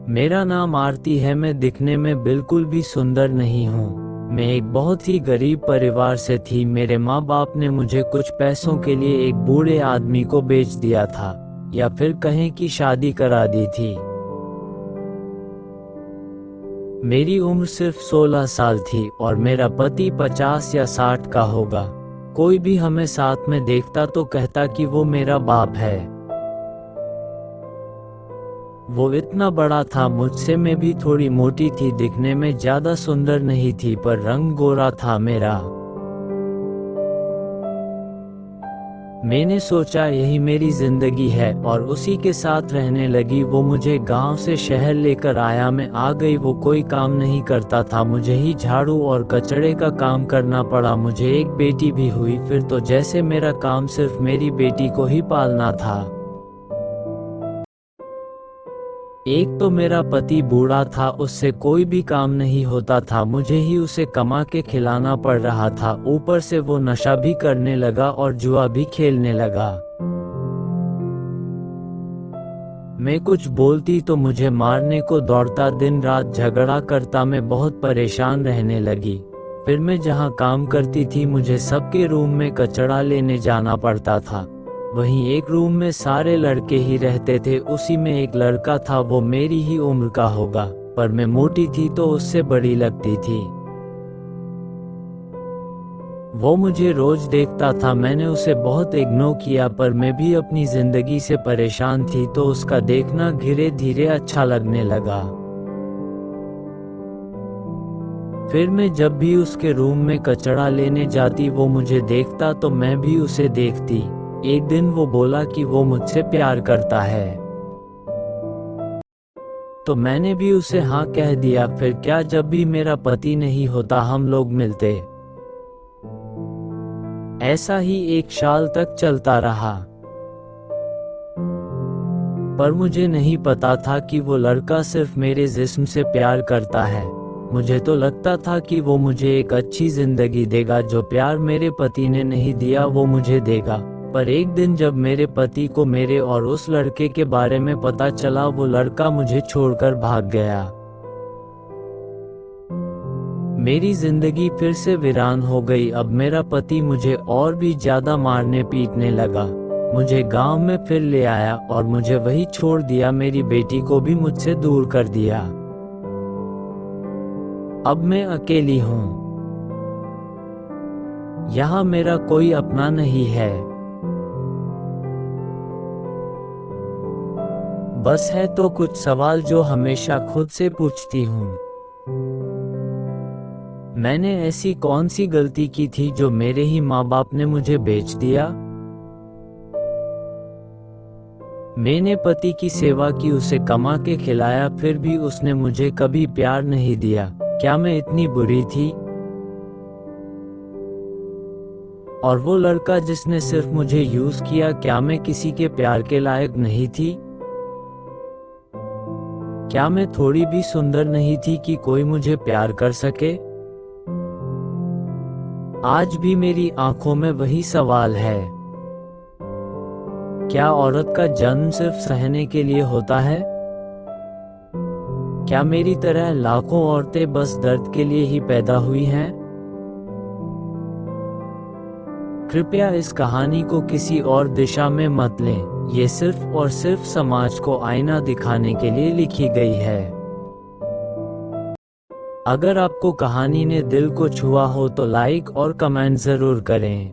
मेरा नाम आरती है। मैं दिखने में बिल्कुल भी सुंदर नहीं हूँ। मैं एक बहुत ही गरीब परिवार से थी। मेरे माँ बाप ने मुझे कुछ पैसों के लिए एक बूढ़े आदमी को बेच दिया था, या फिर कहें कि शादी करा दी थी। मेरी उम्र सिर्फ 16 साल थी और मेरा पति 50 या 60 का होगा। कोई भी हमें साथ में देखता तो कहता कि वो मेरा बाप है। वो इतना बड़ा था मुझसे। मैं भी थोड़ी मोटी थी, दिखने में ज्यादा सुंदर नहीं थी, पर रंग गोरा था मेरा। मैंने सोचा यही मेरी जिंदगी है और उसी के साथ रहने लगी। वो मुझे गांव से शहर लेकर आया, मैं आ गई। वो कोई काम नहीं करता था, मुझे ही झाड़ू और कचड़े का काम करना पड़ा। मुझे एक बेटी भी हुई। फिर तो जैसे मेरा काम सिर्फ मेरी बेटी को ही पालना था। एक तो मेरा पति बूढ़ा था, उससे कोई भी काम नहीं होता था, मुझे ही उसे कमा के खिलाना पड़ रहा था। ऊपर से वो नशा भी करने लगा और जुआ भी खेलने लगा। मैं कुछ बोलती तो मुझे मारने को दौड़ता, दिन रात झगड़ा करता। मैं बहुत परेशान रहने लगी। फिर मैं जहाँ काम करती थी, मुझे सबके रूम में कचड़ा लेने जाना पड़ता था। वहीं एक रूम में सारे लड़के ही रहते थे। उसी में एक लड़का था, वो मेरी ही उम्र का होगा, पर मैं मोटी थी तो उससे बड़ी लगती थी। वो मुझे रोज देखता था। मैंने उसे बहुत इग्नोर किया, पर मैं भी अपनी जिंदगी से परेशान थी, तो उसका देखना धीरे धीरे अच्छा लगने लगा। फिर मैं जब भी उसके रूम में कचड़ा लेने जाती, वो मुझे देखता तो मैं भी उसे देखती। एक दिन वो बोला कि वो मुझसे प्यार करता है, तो मैंने भी उसे हाँ कह दिया। फिर क्या, जब भी मेरा पति नहीं होता हम लोग मिलते। ऐसा ही 1 साल तक चलता रहा, पर मुझे नहीं पता था कि वो लड़का सिर्फ मेरे जिस्म से प्यार करता है। मुझे तो लगता था कि वो मुझे एक अच्छी जिंदगी देगा, जो प्यार मेरे पति ने नहीं दिया वो मुझे देगा। पर एक दिन जब मेरे पति को मेरे और उस लड़के के बारे में पता चला, वो लड़का मुझे छोड़कर भाग गया। मेरी जिंदगी फिर से वीरान हो गई। अब मेरा पति मुझे और भी ज्यादा मारने पीटने लगा। मुझे गांव में फिर ले आया और मुझे वही छोड़ दिया। मेरी बेटी को भी मुझसे दूर कर दिया। अब मैं अकेली हूँ। यहाँ मेरा कोई अपना नहीं है। बस है तो कुछ सवाल जो हमेशा खुद से पूछती हूँ। मैंने ऐसी कौन सी गलती की थी जो मेरे ही माँ बाप ने मुझे बेच दिया? मैंने पति की सेवा की, उसे कमा के खिलाया, फिर भी उसने मुझे कभी प्यार नहीं दिया। क्या मैं इतनी बुरी थी? और वो लड़का जिसने सिर्फ मुझे यूज किया, क्या मैं किसी के प्यार के लायक नहीं थी? क्या मैं थोड़ी भी सुंदर नहीं थी कि कोई मुझे प्यार कर सके? आज भी मेरी आंखों में वही सवाल है। क्या औरत का जन्म सिर्फ सहने के लिए होता है? क्या मेरी तरह लाखों औरतें बस दर्द के लिए ही पैदा हुई हैं? कृपया इस कहानी को किसी और दिशा में मत लें। ये सिर्फ और सिर्फ समाज को आईना दिखाने के लिए लिखी गई है। अगर आपको कहानी ने दिल को छुआ हो तो लाइक और कमेंट जरूर करें।